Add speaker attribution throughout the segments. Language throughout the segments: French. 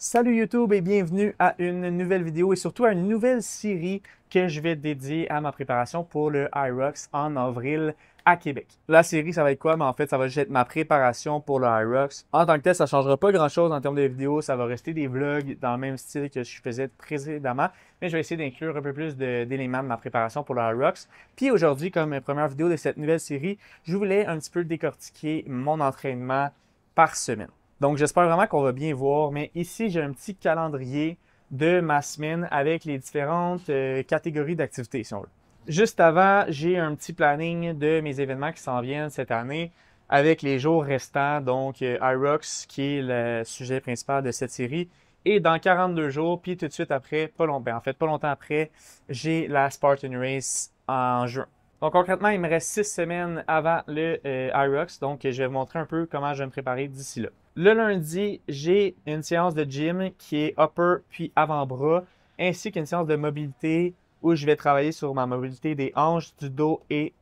Speaker 1: Salut YouTube et bienvenue à une nouvelle vidéo et surtout à une nouvelle série que je vais dédier à ma préparation pour le IROX en avril à Québec. La série, ça va être quoi? Mais en fait, ça va juste être ma préparation pour le IROX. En tant que tel, ça ne changera pas grand-chose en termes de vidéos. Ça va rester des vlogs dans le même style que je faisais précédemment. Mais je vais essayer d'inclure un peu plus d'éléments de ma préparation pour le IROX. Puis aujourd'hui, comme première vidéo de cette nouvelle série, je voulais un petit peu décortiquer mon entraînement par semaine. Donc, j'espère vraiment qu'on va bien voir, mais ici, j'ai un petit calendrier de ma semaine avec les différentes catégories d'activités, si on veut. Juste avant, j'ai un petit planning de mes événements qui s'en viennent cette année avec les jours restants, donc IROX, qui est le sujet principal de cette série. Et dans 42 jours, puis tout de suite après, pas longtemps après, j'ai la Spartan Race en juin. Donc concrètement, il me reste 6 semaines avant le IROX, donc je vais vous montrer un peu comment je vais me préparer d'ici là. Le lundi, j'ai une séance de gym qui est upper puis avant-bras, ainsi qu'une séance de mobilité où je vais travailler sur ma mobilité des hanches, du dos et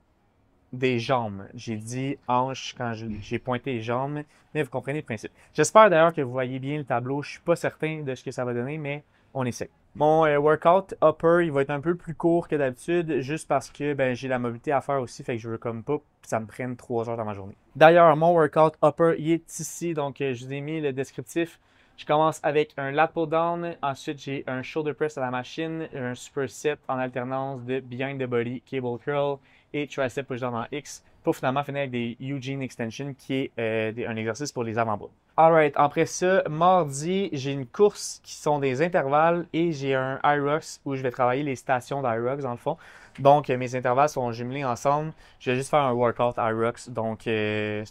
Speaker 1: des jambes. J'ai dit hanches quand j'ai pointé les jambes, mais vous comprenez le principe. J'espère d'ailleurs que vous voyez bien le tableau. Je suis pas certain de ce que ça va donner, mais on essaie. Mon workout upper, il va être un peu plus court que d'habitude, juste parce que j'ai la mobilité à faire aussi, fait que je veux comme pas que ça me prenne 3 heures dans ma journée. D'ailleurs, mon workout upper, il est ici, donc je vous ai mis le descriptif. Je commence avec un lat pull down, ensuite j'ai un shoulder press à la machine, un superset en alternance de behind the body, cable curl et tricep push down en X pour finalement finir avec des Eugene extension qui est un exercice pour les avant-bras. Alright, après ça, mardi, j'ai une course qui sont des intervalles et j'ai un IROX où je vais travailler les stations d'IROX dans le fond. Donc, mes intervalles sont jumelés ensemble. Je vais juste faire un workout IROX, donc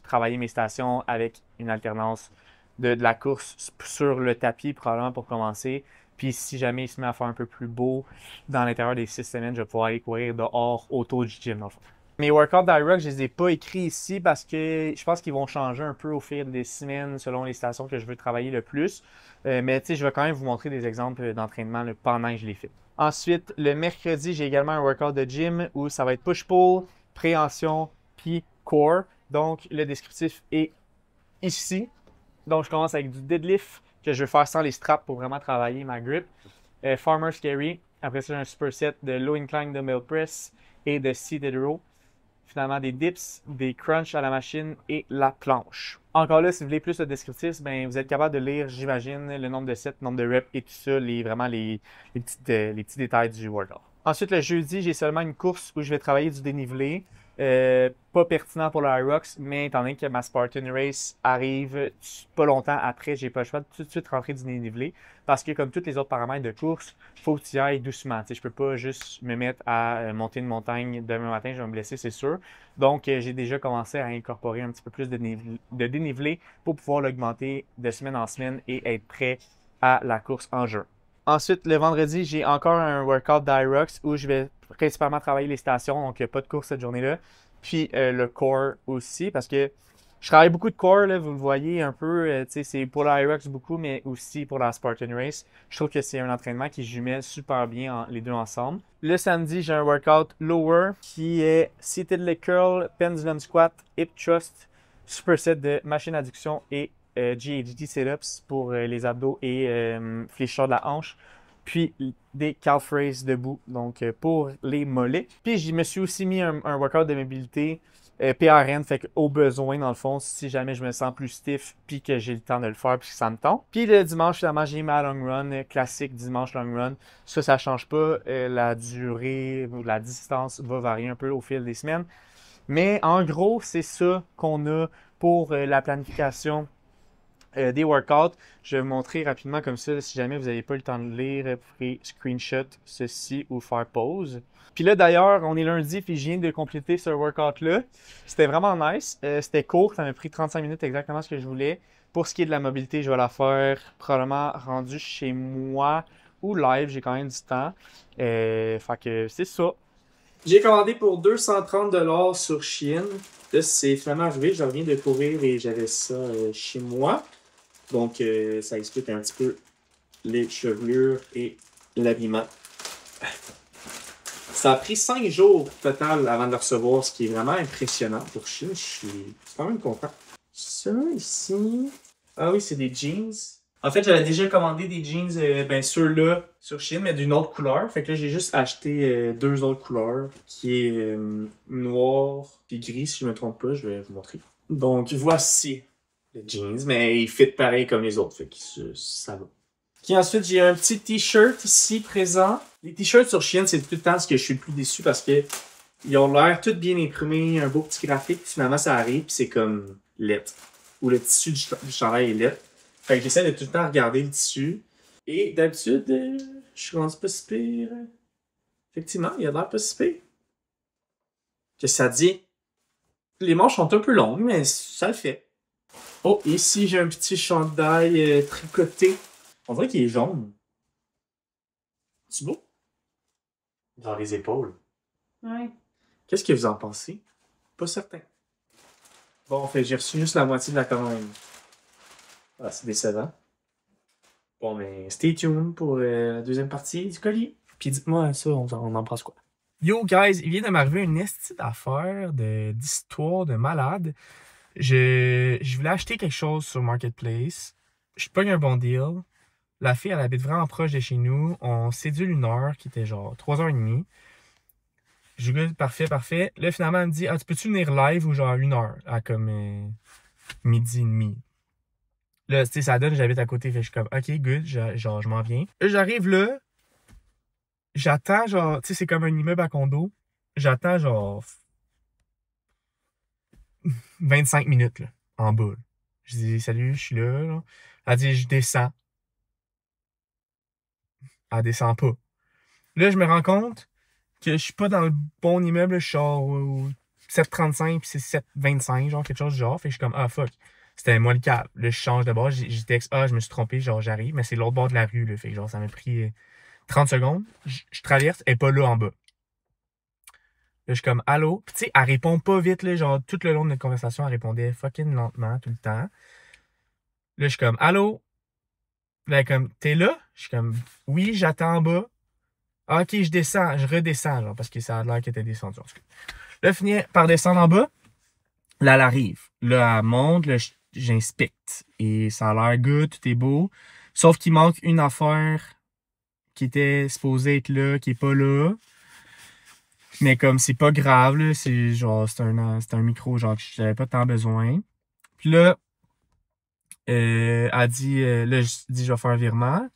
Speaker 1: travailler mes stations avec une alternance de la course sur le tapis probablement pour commencer. Puis si jamais il se met à faire un peu plus beau dans l'intérieur des 6 semaines, je vais pouvoir aller courir dehors autour du gym dans le fond. Mes workouts d'IROX, je les ai pas écrits ici parce que je pense qu'ils vont changer un peu au fil des semaines selon les stations que je veux travailler le plus. Mais tu sais, je vais quand même vous montrer des exemples d'entraînement pendant que je les fais. Ensuite, le mercredi, j'ai également un workout de gym où ça va être push-pull, préhension, puis core. Donc, le descriptif est ici. Donc, je commence avec du deadlift que je vais faire sans les straps pour vraiment travailler ma grip. Farmer's carry. Après ça, j'ai un superset de low incline dumbbell press et de seated row. Finalement, des dips, des crunchs à la machine et la planche. Encore là, si vous voulez plus de descriptif, vous êtes capable de lire, j'imagine, le nombre de sets, le nombre de reps et tout ça, vraiment les petits détails du workout. Ensuite, le jeudi, j'ai seulement une course où je vais travailler du dénivelé. Pas pertinent pour le IROX, mais étant donné que ma Spartan Race arrive pas longtemps après, j'ai pas le choix de tout de suite rentrer du dénivelé parce que comme tous les autres paramètres de course, il faut que tu y ailles doucement. Je peux pas juste me mettre à monter une montagne demain matin, je vais me blesser, c'est sûr. Donc, j'ai déjà commencé à incorporer un petit peu plus de dénivelé pour pouvoir l'augmenter de semaine en semaine et être prêt à la course en juin. Ensuite, le vendredi, j'ai encore un workout d'IROX où je vais principalement travailler les stations, donc pas de course cette journée-là. Puis le core aussi, parce que je travaille beaucoup de core, là, vous le voyez un peu, c'est pour l'IROX beaucoup, mais aussi pour la Spartan Race. Je trouve que c'est un entraînement qui jumelle super bien les deux ensemble. Le samedi, j'ai un workout lower qui est seated leg curl, pendulum squat, hip thrust, superset de machine adduction et GHD sit-ups pour les abdos et fléchisseurs de la hanche. Puis des calf raises debout, donc pour les mollets. Puis je me suis aussi mis un workout de mobilité PRN, fait qu'au besoin, dans le fond, si jamais je me sens plus stiff, puis que j'ai le temps de le faire, puis que ça me tente. Puis le dimanche, finalement, j'ai ma long run, classique dimanche long run. Ça change pas. La durée ou la distance va varier un peu au fil des semaines. Mais en gros, c'est ça qu'on a pour la planification des workouts. Je vais vous montrer rapidement comme ça, si jamais vous n'avez pas le temps de lire, vous pouvez screenshot ceci ou faire pause. Puis là, d'ailleurs, on est lundi, puis je viens de compléter ce workout-là. C'était vraiment nice. C'était court, ça m'a pris 35 minutes exactement ce que je voulais. Pour ce qui est de la mobilité, je vais la faire probablement rendu chez moi ou live, j'ai quand même du temps. Fait que c'est ça. J'ai commandé pour 230$ sur Shein. Là, c'est finalement arrivé, je reviens de courir et j'avais ça chez moi. Donc, ça explique un petit peu les chevelures et l'habillement. Ça a pris 5 jours total avant de le recevoir, ce qui est vraiment impressionnant pour Chine. Je suis quand même content. Ça ici. Ah oui, c'est des jeans. En fait, j'avais déjà commandé des jeans, ben ceux-là, sur Shein, mais d'une autre couleur. Fait que là, j'ai juste acheté deux autres couleurs, qui est noir et gris, si je me trompe pas. Je vais vous montrer. Donc, voici le jeans, mais il fit pareil comme les autres. Fait que ça va. Puis ensuite, j'ai un petit t-shirt ici présent. Les t-shirts sur Shein, c'est tout le temps ce que je suis le plus déçu parce que ils ont l'air tout bien imprimés, un beau petit graphique, puis finalement ça arrive, puis c'est comme lettre. Ou le tissu du chandail est lettre. Fait que j'essaie de tout le temps regarder le tissu. Et d'habitude, je suis rendu pas si pire. Effectivement, il a l'air pas si pire. Qu'est-ce que ça dit? Les manches sont un peu longues, mais ça le fait. Oh, ici j'ai un petit chandail tricoté. On dirait qu'il est jaune. C'est beau? Dans les épaules.
Speaker 2: Ouais.
Speaker 1: Qu'est-ce que vous en pensez? Pas certain. Bon, fait j'ai reçu juste la moitié de la commande. Ah, c'est décevant. Bon, mais stay tuned pour la deuxième partie du colis. Puis dites-moi ça, on en pense quoi? Yo, guys, il vient de m'arriver une estie d'affaires, d'histoire de malade. Je voulais acheter quelque chose sur Marketplace. Je pogne un bon deal. La fille, elle habite vraiment proche de chez nous. On cédule une heure qui était genre 3h30. Je dis parfait, parfait. Là, finalement, elle me dit, ah, tu peux-tu venir live ou genre 1h à comme midi et demi. Là, tu sais, ça donne, j'habite à côté. Fait que je suis comme, ok, good, genre, je m'en viens. Là, j'arrive là, j'attends, genre, tu sais, c'est comme un immeuble à condo. J'attends, genre, 25 minutes, là, en bas. Là. Je dis, salut, je suis là, là. Elle dit, je descends. Elle descend pas. Là, je me rends compte que je suis pas dans le bon immeuble, je suis genre au 735 puis c'est 725, genre quelque chose du genre. Fait que je suis comme, ah fuck, c'était moi le câble. Là, je change de bord, j'ai texte, ah, je me suis trompé, genre j'arrive, mais c'est l'autre bord de la rue, là. Fait que genre, ça m'a pris 30 secondes. Je traverse, elle est pas là en bas. Là, je suis comme, allô? Puis tu sais, elle répond pas vite, là, genre tout le long de notre conversation, elle répondait fucking lentement tout le temps. Là, je suis comme, allô? Là, elle est comme, t'es là? Je suis comme, oui, j'attends en bas. Ah, ok, je descends, je redescends, genre, parce que ça a l'air qu'elle était descendue. En tout cas. Là, finit par descendre en bas. Là, elle arrive. Là, elle monte, là, j'inspecte. Et ça a l'air good, tout est beau. Sauf qu'il manque une affaire qui était supposée être là, qui est pas là. Mais comme c'est pas grave, là, c'est genre, c'est un micro, genre, que j'avais pas tant besoin. Puis là, elle dit, là, je dis, je vais faire un virement.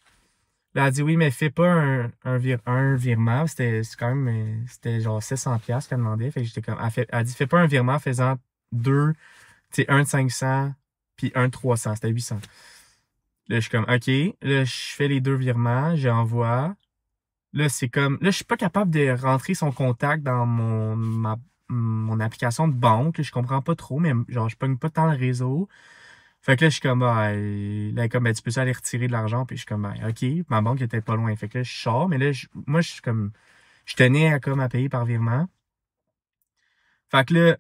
Speaker 1: Là, elle dit, oui, mais fais pas un virement. C'est quand même, c'était genre 700$ qu'elle demandait. Fait que j'étais comme, elle dit, fais pas un virement faisant deux, tu sais, un de 500 puis un de 300. C'était 800. Là, je suis comme, OK. Là, je fais les deux virements, j'envoie. Là, c'est comme, là, je suis pas capable de rentrer son contact dans mon application de banque. Je comprends pas trop, mais genre, je pogne pas tant le réseau. Fait que là, je suis comme, là, comme, ben, tu peux aller retirer de l'argent. Puis je suis comme, ben, OK, ma banque était pas loin. Fait que là, je sors, mais là, moi, je suis comme, je tenais à, comme, à payer par virement. Fait que là,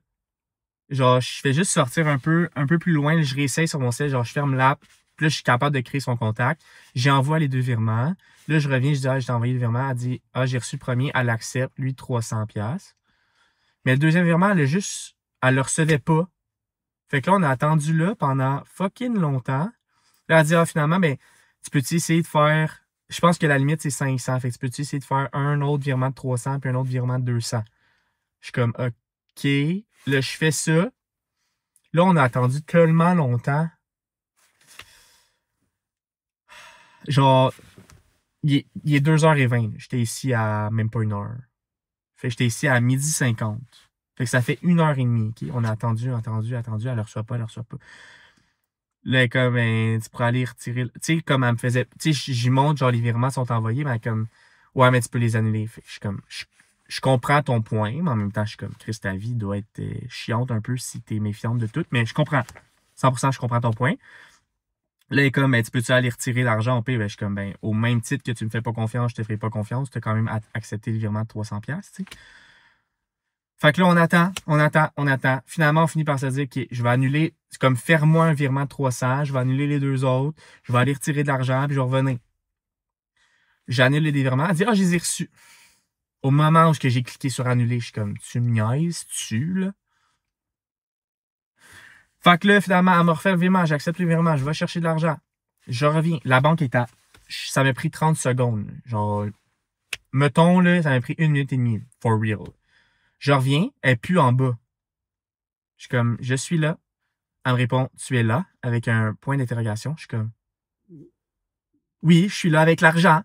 Speaker 1: genre, je fais juste sortir un peu plus loin. Là, je réessaye sur mon site, genre, je ferme l'app. Puis là, je suis capable de créer son contact. J'envoie les deux virements. Là, je reviens, je dis, ah, j'ai envoyé le virement. Elle dit, ah, j'ai reçu le premier. Elle accepte, lui, 300$. Mais le deuxième virement, elle le recevait pas. Fait que là, on a attendu là pendant fucking longtemps. Là, elle dit, ah, finalement, ben, tu peux-tu essayer de faire, je pense que la limite, c'est 500. Fait que tu peux-tu essayer de faire un autre virement de 300 puis un autre virement de 200. Je suis comme, OK. Là, je fais ça. Là, on a attendu tellement longtemps. Genre, il est 2h20. J'étais ici à même pas 1h. Fait que j'étais ici à 12h50. Fait que ça fait 1h30. OK? On a attendu. Elle le reçoit pas, elle le reçoit pas. Là, comme, ben, tu pourrais aller retirer. Tu sais, comme elle me faisait. Tu sais, j'y montre, genre, les virements sont envoyés, mais comme, ouais, mais tu peux les annuler. Fait que je suis comme, je comprends ton point, mais en même temps, je suis comme, Chris, ta vie doit être chiante un peu si t'es méfiante de tout, mais je comprends. 100%, je comprends ton point. Là, elle est comme, ben, tu peux-tu aller retirer l'argent au pire? Ben, je suis comme, ben, au même titre que tu me fais pas confiance, je te ferai pas confiance. Tu as quand même accepté le virement de 300$, tu sais. Fait que là, on attend. Finalement, on finit par se dire, OK, je vais annuler, c'est comme, faire-moi un virement de 300, je vais annuler les deux autres, je vais aller retirer de l'argent, puis je vais revenir. J'annule les virements. Elle dit, ah, je les ai reçus. Au moment où j'ai cliqué sur annuler, je suis comme, tu me niaises, là? Fait que là, finalement, elle me refait le virement, j'accepte le virement, je vais chercher de l'argent. Je reviens. La banque est à... Ça m'a pris 30 secondes. Genre, mettons, là, ça m'a pris 1 minute et demie. For real. Je reviens, elle est plus en bas. Je suis comme, je suis là. Elle me répond, tu es là, avec un point d'interrogation. Je suis comme, oui, je suis là avec l'argent.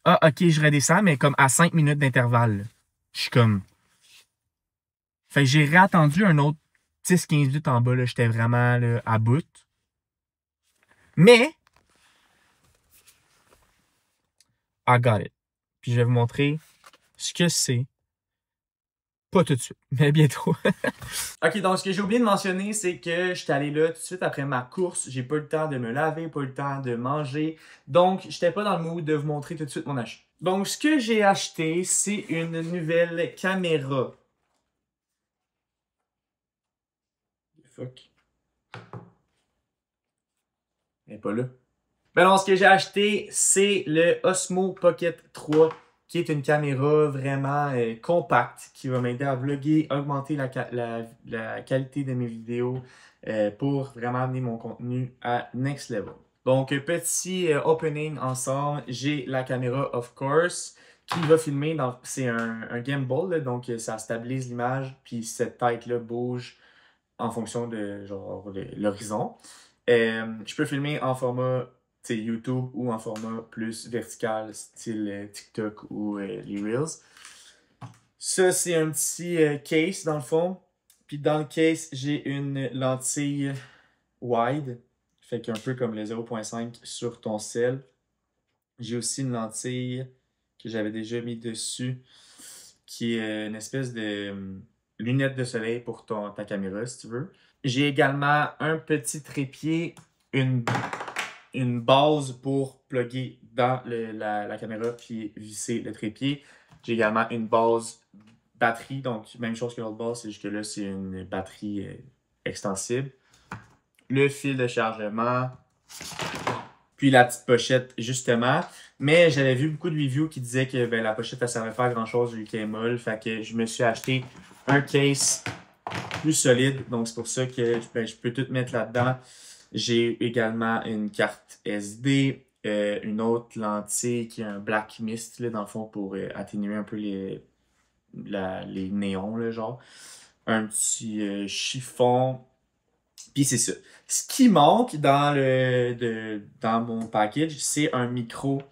Speaker 1: Ah, ok, je redescends, mais comme à 5 minutes d'intervalle. Je suis comme... Fait que j'ai réattendu un autre 10-15 minutes en bas, là. J'étais vraiment là, à bout. Mais, I got it. Puis je vais vous montrer ce que c'est. Pas tout de suite, mais bientôt. Ok, donc ce que j'ai oublié de mentionner, c'est que j'étais allé là tout de suite après ma course. J'ai pas eu le temps de me laver, pas eu le temps de manger. Donc, j'étais pas dans le mood de vous montrer tout de suite mon achat. Donc, ce que j'ai acheté, c'est une nouvelle caméra. Fuck. Elle est pas là. Ben non, ce que j'ai acheté, c'est le Osmo Pocket 3, qui est une caméra vraiment compacte, qui va m'aider à vlogger, augmenter la qualité de mes vidéos pour vraiment amener mon contenu à next level. Donc, petit opening ensemble, j'ai la caméra, of course, qui va filmer. C'est un gimbal, là, donc ça stabilise l'image, puis cette tête-là bouge en fonction de genre l'horizon. Je peux filmer en format YouTube ou en format plus vertical, style TikTok ou les Reels. Ça, c'est un petit case dans le fond. Puis dans le case, j'ai une lentille wide. Fait qu'un peu comme le 0.5 sur ton cell. J'ai aussi une lentille que j'avais déjà mis dessus, qui est une espèce de lunette de soleil pour ta caméra, si tu veux. J'ai également un petit trépied, une base pour plugger dans la caméra puis visser le trépied. J'ai également une base batterie, donc même chose que l'autre base, c'est juste que là, c'est une batterie extensible. Le fil de chargement, puis la petite pochette, justement. Mais j'avais vu beaucoup de reviews qui disaient que ben, la pochette, elle servait pas à grand-chose vu qu'elle est molle. Fait que je me suis acheté un case plus solide. Donc, c'est pour ça que ben, je peux tout mettre là-dedans. J'ai également une carte SD, une autre lentille qui est un black mist, là, dans le fond, pour atténuer un peu les néons, là, genre. Un petit chiffon. Puis c'est ça. Ce qui manque dans mon package, c'est un micro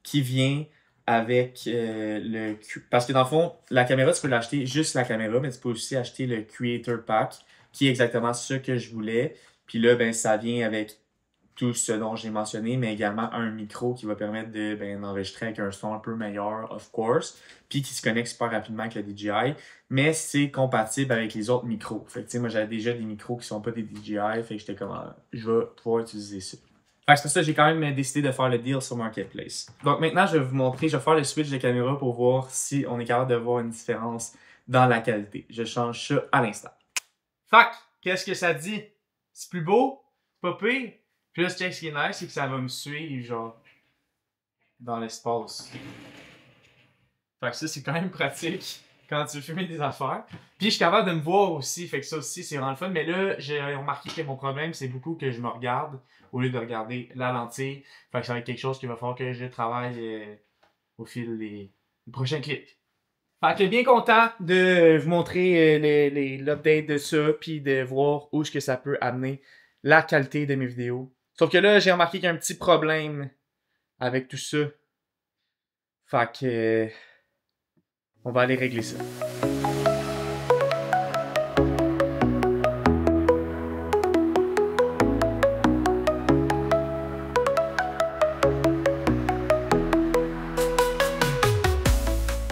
Speaker 1: qui vient avec le... Parce que dans le fond, la caméra, tu peux l'acheter juste la caméra, mais tu peux aussi acheter le Creator Pack, qui est exactement ce que je voulais. Puis là, ben, ça vient avec tout ce dont j'ai mentionné, mais également un micro qui va permettre d'enregistrer avec un son un peu meilleur, of course, puis qui se connecte super rapidement avec le DJI, mais c'est compatible avec les autres micros. Fait que, tu sais, moi, j'avais déjà des micros qui sont pas des DJI, fait que j'étais comme, je vais pouvoir utiliser ça. Fait que c'est pour ça que j'ai quand même décidé de faire le deal sur Marketplace. Donc maintenant, je vais vous montrer, je vais faire le switch de caméra pour voir si on est capable de voir une différence dans la qualité. Je change ça à l'instant. Fac, qu'est-ce que ça dit? C'est plus beau? Pas pire? Puis là, ce qui est nice, c'est que ça va me suivre, genre, dans l'espace. Fait que ça, c'est quand même pratique quand tu veux filmer des affaires. Puis je suis capable de me voir aussi, fait que ça aussi, c'est vraiment le fun. Mais là, j'ai remarqué que mon problème, c'est beaucoup que je me regarde au lieu de regarder la lentille. Fait que ça va être quelque chose qu'il va falloir que je travaille au fil des prochains clips. Fait que bien content de vous montrer l'update de ça, puis de voir où est-ce que ça peut amener la qualité de mes vidéos. Sauf que là, j'ai remarqué qu'il y a un petit problème avec tout ça. Fait que on va aller régler ça.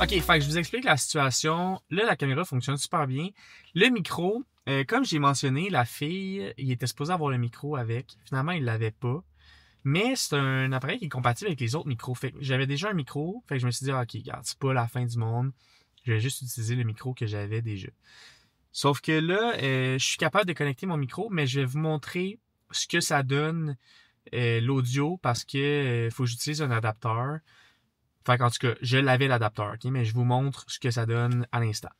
Speaker 1: Ok, fait que je vous explique la situation. Là, la caméra fonctionne super bien. Le micro, comme j'ai mentionné, la fille, il était supposé avoir le micro avec. Finalement, il l'avait pas. Mais c'est un appareil qui est compatible avec les autres micros. Fait que j'avais déjà un micro. Fait que je me suis dit, ok, regarde, c'est pas la fin du monde. Je vais juste utiliser le micro que j'avais déjà. Sauf que là, je suis capable de connecter mon micro, mais je vais vous montrer ce que ça donne l'audio parce que faut que j'utilise un adapteur. Fait qu'en tout cas, je l'avais l'adapteur, ok? Mais je vous montre ce que ça donne à l'instant.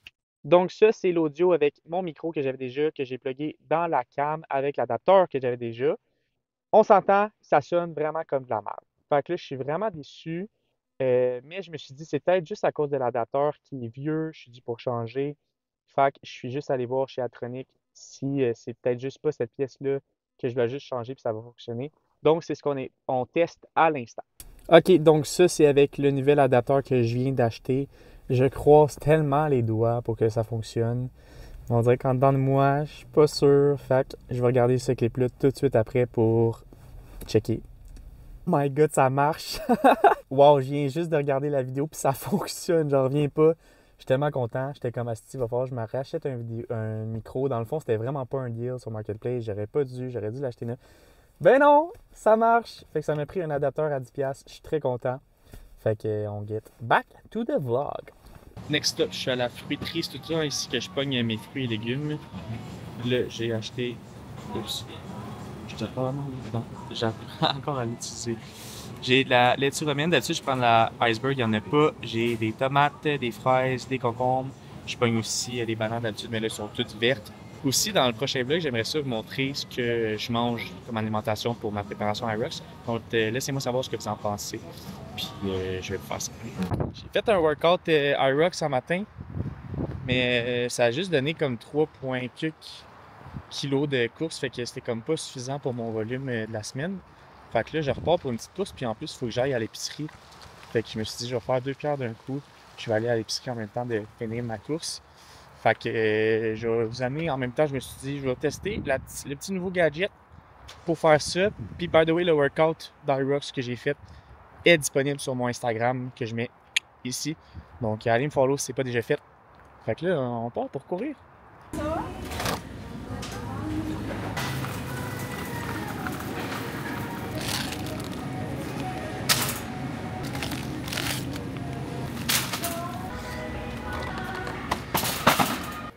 Speaker 1: Donc ça, c'est l'audio avec mon micro que j'avais déjà, que j'ai plugué dans la cam avec l'adapteur que j'avais déjà. On s'entend, ça sonne vraiment comme de la merde. Fait que là, je suis vraiment déçu. Mais je me suis dit, c'est peut-être juste à cause de l'adapteur qui est vieux, je suis dû pour changer. Fait que je suis juste allé voir chez Atronic si c'est peut-être juste pas cette pièce-là que je dois juste changer puis ça va fonctionner. Donc, c'est ce on teste à l'instant. OK, donc ça, c'est avec le nouvel adapteur que je viens d'acheter. Je croise tellement les doigts pour que ça fonctionne. On dirait qu'en dedans de moi, je suis pas sûr. Fait que je vais regarder ce clip-là tout de suite après pour checker. Oh my god, ça marche! Wow, je viens juste de regarder la vidéo puis ça fonctionne, j'en reviens pas. Je suis tellement content, j'étais comme à Steve, il va falloir que je me rachète un micro. Dans le fond, c'était vraiment pas un deal sur Marketplace, j'aurais dû l'acheter neuf. Ben non, ça marche! Fait que ça m'a pris un adapteur à 10$, je suis très content. Fait que on get back to the vlog. Next up, je suis à la fruiterie, c'est tout ça ici que je pogne mes fruits et légumes. Là, j'ai acheté. Oups. Je te parle, non, j'apprends encore à l'utiliser. J'ai de la laitue romaine, d'habitude je prends de la iceberg, il n'y en a pas. J'ai des tomates, des fraises, des concombres. Je pogne aussi des bananes d'habitude, mais là elles sont toutes vertes. Aussi, dans le prochain vlog, j'aimerais ça vous montrer ce que je mange comme alimentation pour ma préparation IROX. Donc laissez-moi savoir ce que vous en pensez. Puis je vais vous faire ça. J'ai fait un workout IROX ce matin, mais ça a juste donné comme 3,4 kilos de course, fait que c'était comme pas suffisant pour mon volume de la semaine. Fait que là, je repars pour une petite course, puis en plus, il faut que j'aille à l'épicerie. Fait que je me suis dit, je vais faire 2 pierres d'un coup. Je vais aller à l'épicerie en même temps de finir ma course. Fait que je vais vous amener en même temps, je me suis dit, je vais tester le petit nouveau gadget pour faire ça. Puis, by the way, le workout d'IROX que j'ai fait est disponible sur mon Instagram que je mets ici. Donc, allez me follow si c'est pas déjà fait. Fait que là, on part pour courir.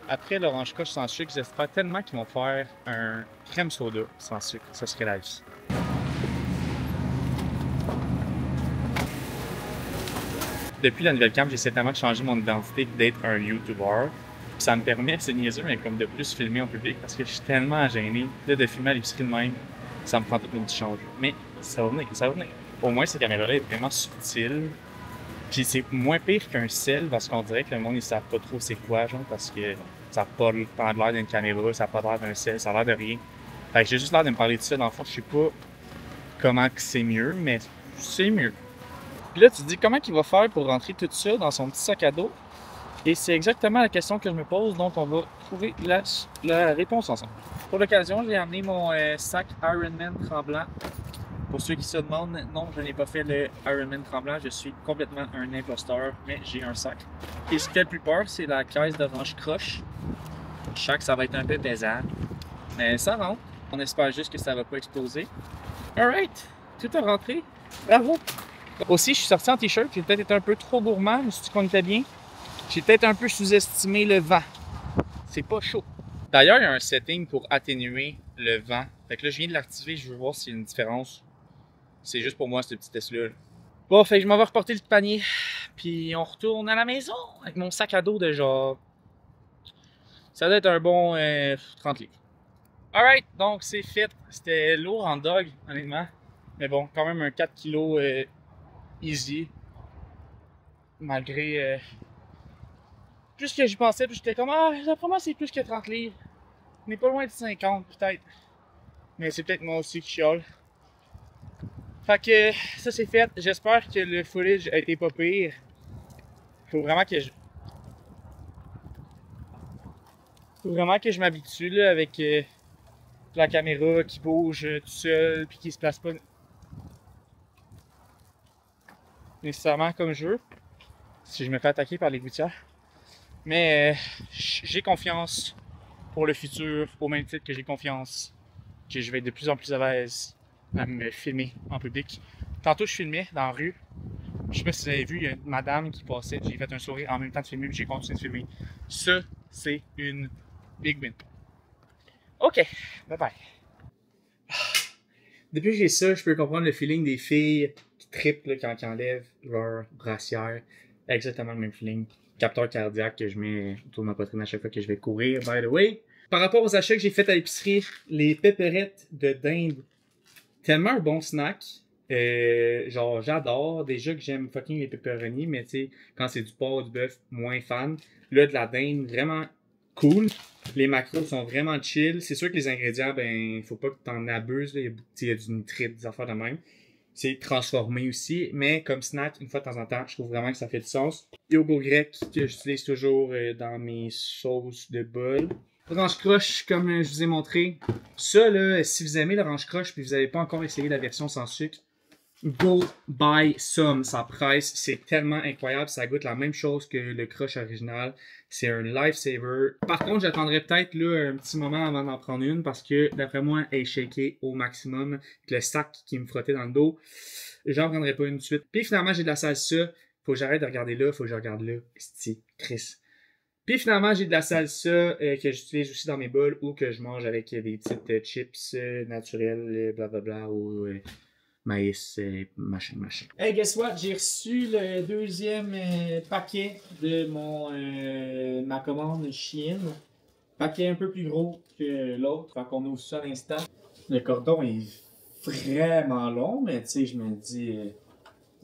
Speaker 1: Après l'orange coche sans sucre, j'espère tellement qu'ils vont faire un crème soda sans sucre. Ça serait la vie. Depuis la nouvelle cam, j'essaie tellement de changer mon identité d'être un YouTuber. Ça me permet, c'est niaiseux, mais comme de plus filmer en public parce que je suis tellement gêné. Là, de filmer à l'épicerie de même, ça me prend toute une petite change. Mais ça va venir, ça va venir. Au moins, cette caméra-là est vraiment subtile. Puis c'est moins pire qu'un sel parce qu'on dirait que le monde ne savent pas trop c'est quoi, genre, parce que ça n'a pas l'air d'une caméra, ça n'a pas l'air d'un sel, ça a l'air de rien. Fait que j'ai juste l'air de me parler de ça. Dans le fond, je sais pas comment que c'est mieux, mais c'est mieux. Puis là, tu te dis comment il va faire pour rentrer tout ça dans son petit sac à dos. Et c'est exactement la question que je me pose, donc on va trouver la réponse ensemble. Pour l'occasion, j'ai amené mon sac Ironman tremblant. Pour ceux qui se demandent, non, je n'ai pas fait le Ironman tremblant, je suis complètement un imposteur, mais j'ai un sac. Et ce qui fait le plus peur, c'est la caisse d'orange croche. Je sens que ça va être un peu pesant, mais ça rentre. On espère juste que ça va pas exploser. Alright, tout a rentré. Bravo! Aussi, je suis sorti en t-shirt, j'ai peut-être été un peu trop gourmand, je me suis dit qu'on était bien. J'ai peut-être un peu sous-estimé le vent. C'est pas chaud. D'ailleurs, il y a un setting pour atténuer le vent. Fait que là, je viens de l'activer, je veux voir s'il y a une différence. C'est juste pour moi, ce petit test-là. Bon, fait que je m'en vais reporter le panier. Puis on retourne à la maison avec mon sac à dos de genre. Ça doit être un bon 30 livres. Alright, donc c'est fait. C'était lourd en dog, honnêtement. Mais bon, quand même un 4 kg easy. Malgré. Plus que j'y pensais, puis j'étais comme, ah, d'après moi, c'est plus que 30 livres. On n'est pas loin de 50, peut-être. Mais c'est peut-être moi aussi qui chiale. Fait que ça, c'est fait. J'espère que le footage a été pas pire. Faut vraiment que je m'habitue là avec la caméra qui bouge tout seul puis qui se place pas nécessairement comme je veux si je me fais attaquer par les gouttières. Mais j'ai confiance pour le futur, au même titre que j'ai confiance que je vais être de plus en plus à l'aise à me filmer en public. Tantôt, je filmais dans la rue. Je sais pas si vous avez vu, il y a une madame qui passait, j'ai fait un sourire en même temps de filmer, puis j'ai continué de filmer. Ça, c'est une big win. Ok, bye bye. Depuis que j'ai ça, je peux comprendre le feeling des filles qui trippent là, quand ils enlèvent leur brassière. Exactement le même feeling. Capteur cardiaque que je mets autour de ma poitrine à chaque fois que je vais courir, by the way. Par rapport aux achats que j'ai fait à l'épicerie, les péperettes de dinde tellement un bon snack. Genre, j'adore. Déjà que j'aime fucking les pepperonis, mais tu sais, quand c'est du porc, du bœuf, moins fan. Là, de la dinde, vraiment cool. Les macros sont vraiment chill. C'est sûr que les ingrédients, ben, faut pas que t'en abuses. Là. Il y a du nitrite, des affaires de même. C'est transformé aussi, mais comme snack, une fois de temps en temps, je trouve vraiment que ça fait du sens. Yogourt grec que j'utilise toujours dans mes sauces de bol. Orange Crush, comme je vous ai montré. Ça, là, si vous aimez l'Orange Crush puis vous n'avez pas encore essayé la version sans sucre, go buy some. Ça presse, c'est tellement incroyable. Ça goûte la même chose que le Crush original. C'est un lifesaver. Par contre, j'attendrai peut-être là un petit moment avant d'en prendre une parce que d'après moi, elle est shakée au maximum. Avec le sac qui me frottait dans le dos, j'en prendrai pas une tout de suite. Puis finalement, j'ai de la salsa. Faut que j'arrête de regarder là, faut que je regarde là. Esti, Chris. Puis finalement, j'ai de la salsa que j'utilise aussi dans mes bols ou que je mange avec des petites chips naturelles, blablabla, ou maïs, machin, machin. Hey, guess what? J'ai reçu le deuxième paquet de ma commande Shein. Paquet un peu plus gros que l'autre, fait qu'on ouvre ça à l'instant. Le cordon est vraiment long, mais tu sais, je me dis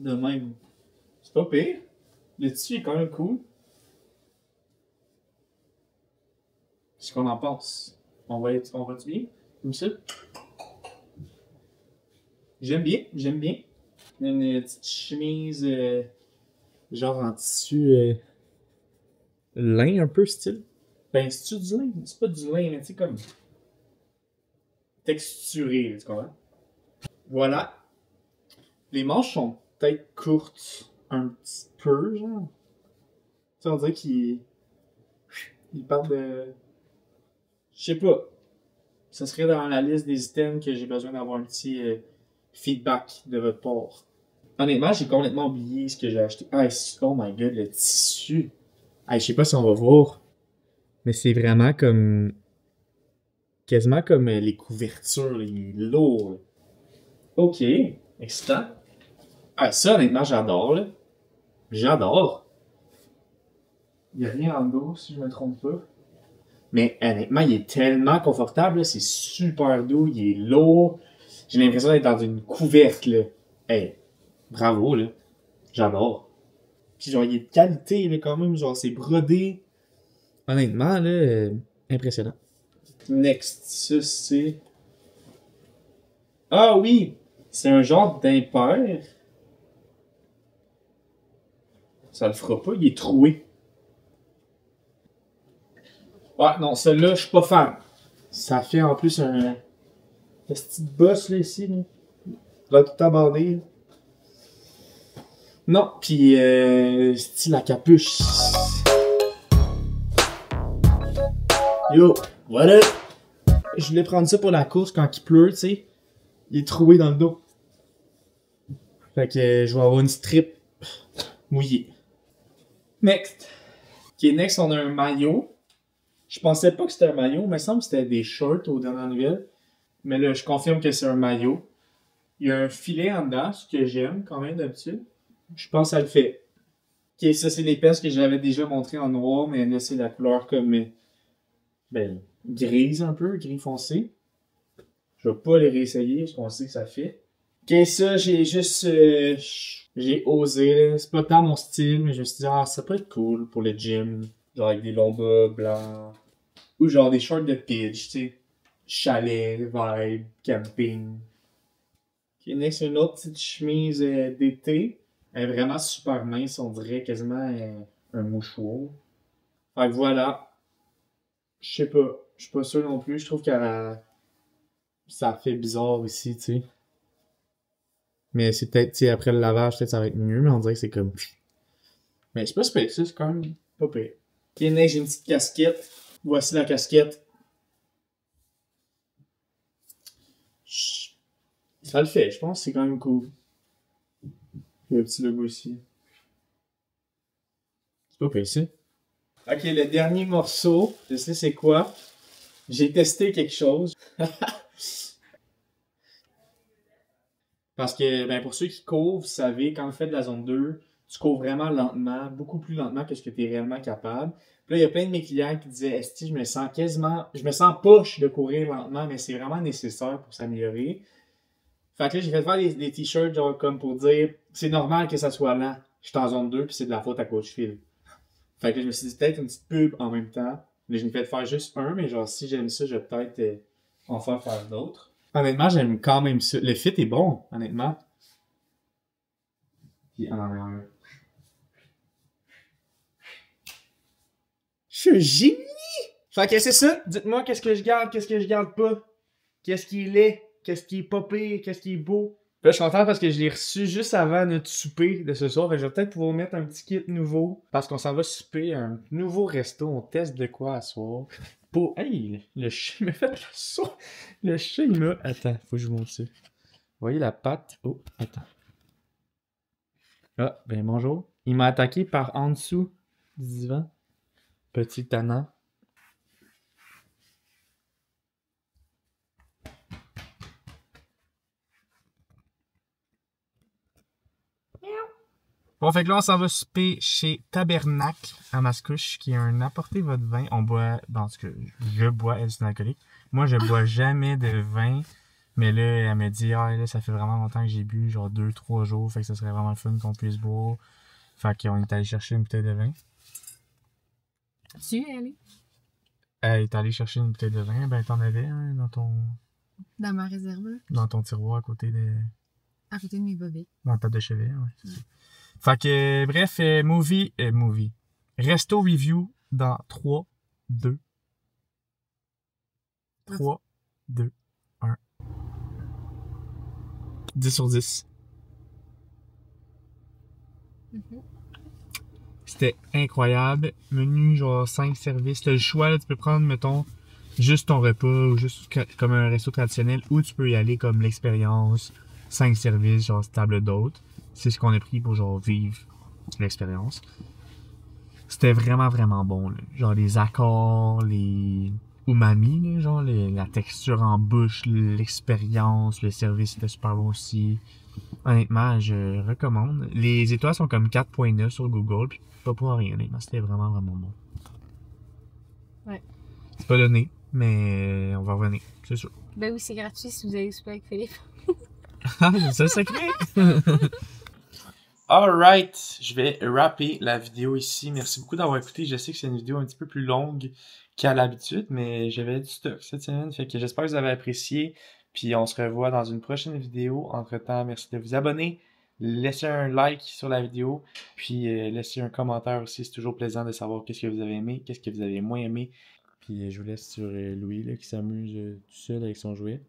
Speaker 1: de même, c'est pas pire. Le tissu est quand même cool. Qu'est-ce qu'on en pense? On va-tu bien? Comme ça? J'aime bien, j'aime bien. Une petite chemise genre en tissu lin un peu style. Ben, c'est-tu du lin? C'est pas du lin, mais tu sais comme texturé, tu comprends? Voilà. Les manches sont peut-être courtes un petit peu, genre. Tu sais, on dirait qu'il parle de... Je sais pas. Ça serait dans la liste des items que j'ai besoin d'avoir un petit feedback de votre part. Honnêtement, j'ai complètement oublié ce que j'ai acheté. Ah, oh my god, le tissu. Ah, je sais pas si on va voir. Mais c'est vraiment comme... Quasiment comme les couvertures, il est lourd. Là. Ok, excitant. Ah, ça, honnêtement, j'adore, là. J'adore. Il n'y a rien en dos, si je me trompe pas. Mais honnêtement, il est tellement confortable, c'est super doux, il est lourd. J'ai l'impression d'être dans une couverte, là. Hey, bravo, là. J'adore. Puis genre, il est de qualité, là, quand même. Genre, c'est brodé. Honnêtement, là, impressionnant. Next, ça, c'est... Ah oui! C'est un genre d'impair. Ça le fera pas, il est troué. Ouais, non, celui-là, je suis pas fan. Ça fait en plus un petit boss là ici. Là. Là, tout abandé. Non, pis style la capuche. Yo, voilà. Je voulais prendre ça pour la course quand il pleut, tu sais. Il est troué dans le dos. Fait que je vais avoir une strip mouillée. Next. Ok, next, on a un maillot. Je pensais pas que c'était un maillot, mais il me semble que c'était des shorts aux dernières nouvelles. Mais là, je confirme que c'est un maillot. Il y a un filet en dedans, ce que j'aime quand même d'habitude. Je pense que ça le fait. Ok, ça c'est l'épaisse que j'avais déjà montré en noir, mais là c'est la couleur comme ben, grise un peu, gris foncé. Je vais pas les réessayer parce qu'on sait que ça fait. Ok, ça j'ai juste... j'ai osé, là. C'est pas tant mon style, mais je me suis dit, ah, ça peut être cool pour le gym. Genre avec des longs bas blancs. Ou genre des shorts de pitch, tu sais. Chalet, vibe, camping. Ok, next, une autre petite chemise d'été. Elle est vraiment super mince, on dirait quasiment un mouchoir. Fait que voilà. Je sais pas. Je suis pas sûr non plus. Je trouve que ça fait bizarre ici, tu sais. Mais c'est peut-être, tu sais, après le lavage, peut-être ça va être mieux, mais on dirait que c'est comme... Mais c'est pas super, c'est quand même pas pire. Ok, next, j'ai une petite casquette. Voici la casquette. Ça le fait, je pense que c'est quand même cool. Il y a un petit logo ici. C'est pas pire, ça. Ok, le dernier morceau, je sais c'est quoi. J'ai testé quelque chose. Parce que, ben, pour ceux qui courent, vous savez, quand on fait de la zone 2, tu cours vraiment lentement, beaucoup plus lentement que ce que tu es réellement capable. Puis là, il y a plein de mes clients qui disaient, Esti, je me sens poche de courir lentement, mais c'est vraiment nécessaire pour s'améliorer. Fait que là, j'ai fait faire des t-shirts, genre, comme pour dire, c'est normal que ça soit lent. Je suis en zone 2, puis c'est de la faute à Coach Phil. Fait que là, je me suis dit, peut-être une petite pub en même temps. Là, je m'ai fait faire juste un, mais genre, si j'aime ça, je vais peut-être en faire d'autres. Honnêtement, j'aime quand même ça. Le fit est bon, honnêtement. Puis en arrière. Je suis un génie! Fait que c'est ça. Dites-moi qu'est-ce que je garde, qu'est-ce que je garde pas. Qu'est-ce qui est laid, qu'est-ce qui est pas pire, qu'est-ce qui est beau. Là, je suis content parce que je l'ai reçu juste avant notre souper de ce soir. Fait que je vais peut-être pouvoir mettre un petit kit nouveau. Parce qu'on s'en va souper à un nouveau resto. On teste de quoi à soir. Pour. Hey, le chat il m'a fait le saut. Le chat, il m'a. Attends, faut que je vous montre ça. Vous voyez la patte? Oh, attends. Ah, ben bonjour. Il m'a attaqué par en dessous du divan. Petit tannant. Bon, fait que là, on s'en va souper chez Tabernacle à Mascouche, qui est un apportez votre vin. On boit, bon, ce que je bois, elle, c'est une alcoolique. Moi, je bois jamais de vin, mais là, elle me dit, ah, là, ça fait vraiment longtemps que j'ai bu, genre 2-3 jours, fait que ça serait vraiment le fun qu'on puisse boire. Fait qu'on est allé chercher une bouteille de vin.
Speaker 2: Tu es allé?
Speaker 1: Elle est allée chercher une bouteille de vin, ben, t'en avais, hein,
Speaker 2: Dans ma réserve,
Speaker 1: dans ton tiroir à côté de,
Speaker 2: à côté de mes bobettes.
Speaker 1: dans la table de chevet, ouais. Fait que, bref, movie. Resto review dans 3, 2, 3, 2, 1. 10 sur 10. C'était incroyable. Menu, genre 5 services. T'as le choix, là, tu peux prendre, mettons, juste ton repas ou juste comme un resto traditionnel, ou tu peux y aller comme l'expérience, 5 services, genre table d'hôte. C'est ce qu'on a pris pour genre vivre l'expérience. C'était vraiment, vraiment bon, là. Genre les accords, les umami, là, genre la texture en bouche, l'expérience, le service était super bon aussi. Honnêtement, je recommande. Les étoiles sont comme 4.9 sur Google, puis pas pour rien, honnêtement. C'était vraiment, vraiment bon.
Speaker 2: Ouais.
Speaker 1: C'est pas donné, mais on va revenir, c'est sûr.
Speaker 2: Ben oui, c'est gratuit si vous allez souper avec Philippe.
Speaker 1: Ah, c'est ça le secret! Alright, je vais wrapper la vidéo ici. Merci beaucoup d'avoir écouté. Je sais que c'est une vidéo un petit peu plus longue qu'à l'habitude, mais j'avais du stock cette semaine. Fait que j'espère que vous avez apprécié. Puis on se revoit dans une prochaine vidéo. Entre-temps, merci de vous abonner. Laissez un like sur la vidéo. Puis laissez un commentaire aussi. C'est toujours plaisant de savoir qu'est-ce que vous avez aimé, qu'est-ce que vous avez moins aimé. Puis je vous laisse sur Louis là, qui s'amuse tout seul avec son jouet.